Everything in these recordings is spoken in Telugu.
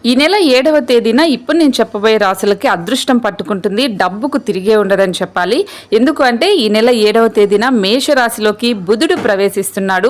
ఈ నెల 7వ తేదీన ఇప్పుడు నేను చెప్పబోయే రాశులకి అదృష్టం పట్టుకుంటుంది, డబ్బుకు తిరిగే ఉండదని చెప్పాలి. ఎందుకు అంటే ఈ నెల 7వ తేదీన మేషరాశిలోకి బుధుడు ప్రవేశిస్తున్నాడు.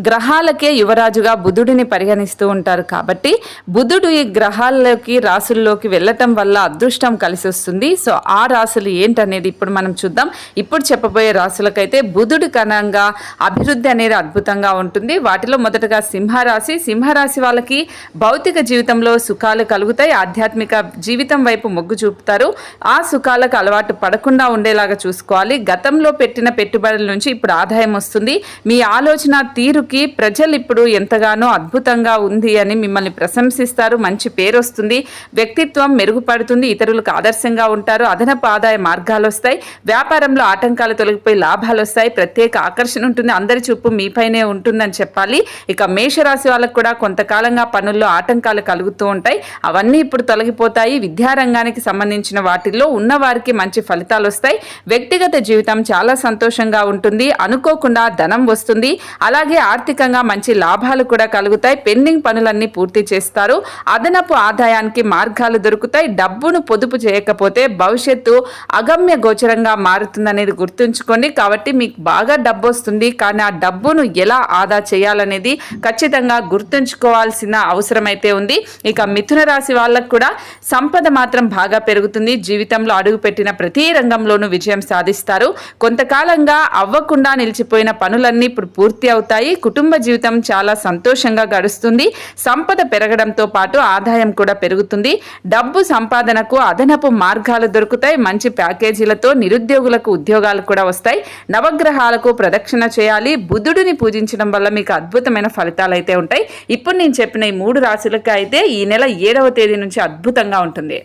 గ్రహాలకే యువరాజుగా బుధుడిని పరిగణిస్తూ ఉంటారు కాబట్టి బుధుడు ఈ గ్రహాల్లోకి రాశుల్లోకి వెళ్ళటం వల్ల అదృష్టం కలిసి వస్తుంది. సో ఆ రాశులు ఏంటనేది ఇప్పుడు మనం చూద్దాం. ఇప్పుడు చెప్పబోయే రాశులకైతే బుధుడి కారణంగా అభివృద్ధి అనేది అద్భుతంగా ఉంటుంది. వాటిలో మొదటగా సింహరాశి. సింహరాశి వాళ్ళకి భౌతిక జీవితంలో సుఖాలు కలుగుతాయి, ఆధ్యాత్మిక జీవితం వైపు మొగ్గు చూపుతారు. ఆ సుఖాలకు అలవాటు పడకుండా ఉండేలాగా చూసుకోవాలి. గతంలో పెట్టిన పెట్టుబడుల నుంచి ఇప్పుడు ఆదాయం వస్తుంది. మీ ఆలోచన తీరుకి ప్రజలు ఇప్పుడు ఎంతగానో అద్భుతంగా ఉంది అని మిమ్మల్ని ప్రశంసిస్తారు. మంచి పేరు వస్తుంది, వ్యక్తిత్వం మెరుగుపడుతుంది, ఇతరులకు ఆదర్శంగా ఉంటారు, అదనపు ఆదాయ మార్గాలు వస్తాయి, వ్యాపారంలో ఆటంకాలు తొలగిపోయి లాభాలు వస్తాయి, ప్రత్యేక ఆకర్షణ ఉంటుంది, అందరి చూపు మీపైనే ఉంటుందని చెప్పాలి. ఇక మేషరాశి వాళ్ళకు కూడా కొంతకాలంగా పనుల్లో ఆటంకాలు కలుగుతూ ఉంటాయి, అవన్నీ ఇప్పుడు తొలగిపోతాయి. విద్యారంగానికి సంబంధించిన వాటిల్లో ఉన్నవారికి మంచి ఫలితాలు వస్తాయి. వ్యక్తిగత జీవితం చాలా సంతోషంగా ఉంటుంది, అనుకోకుండా ధనం వస్తుంది, అలాగే ఆర్థికంగా మంచి లాభాలు కూడా కలుగుతాయి. పెండింగ్ పనులన్నీ పూర్తి చేస్తారు, అదనపు ఆదాయానికి మార్గాలు దొరుకుతాయి. డబ్బును పొదుపు చేయకపోతే భవిష్యత్తు అగమ్య గోచరంగా మారుతుందనేది గుర్తుంచుకోండి. కాబట్టి మీకు బాగా డబ్బు వస్తుంది, కానీ ఆ డబ్బును ఎలా ఆదా చేయాలనేది ఖచ్చితంగా గుర్తుంచుకోవాల్సిన అవసరం అయితే ఉంది. ఇక మిథున రాశి వాళ్ళకు కూడా సంపద మాత్రం బాగా పెరుగుతుంది. జీవితంలో అడుగుపెట్టిన ప్రతి రంగంలోనూ విజయం సాధిస్తారు. కొంతకాలంగా అవ్వకుండా నిలిచిపోయిన పనులన్నీ ఇప్పుడు పూర్తి అవుతాయి. కుటుంబ జీవితం చాలా సంతోషంగా గడుస్తుంది. సంపద పెరగడంతో పాటు ఆదాయం కూడా పెరుగుతుంది. డబ్బు సంపాదనకు అదనపు మార్గాలు దొరుకుతాయి. మంచి ప్యాకేజీలతో నిరుద్యోగులకు ఉద్యోగాలు కూడా వస్తాయి. నవగ్రహాలకు ప్రదక్షిణ చేయాలి. బుధుడిని పూజించడం వల్ల మీకు అద్భుతమైన ఫలితాలు అయితే ఉంటాయి. ఇప్పుడు నేను చెప్పిన ఈ 3 రాశులకు అయితే ఈ నెల 7వ తేదీ నుంచి అద్భుతంగా ఉంటుంది.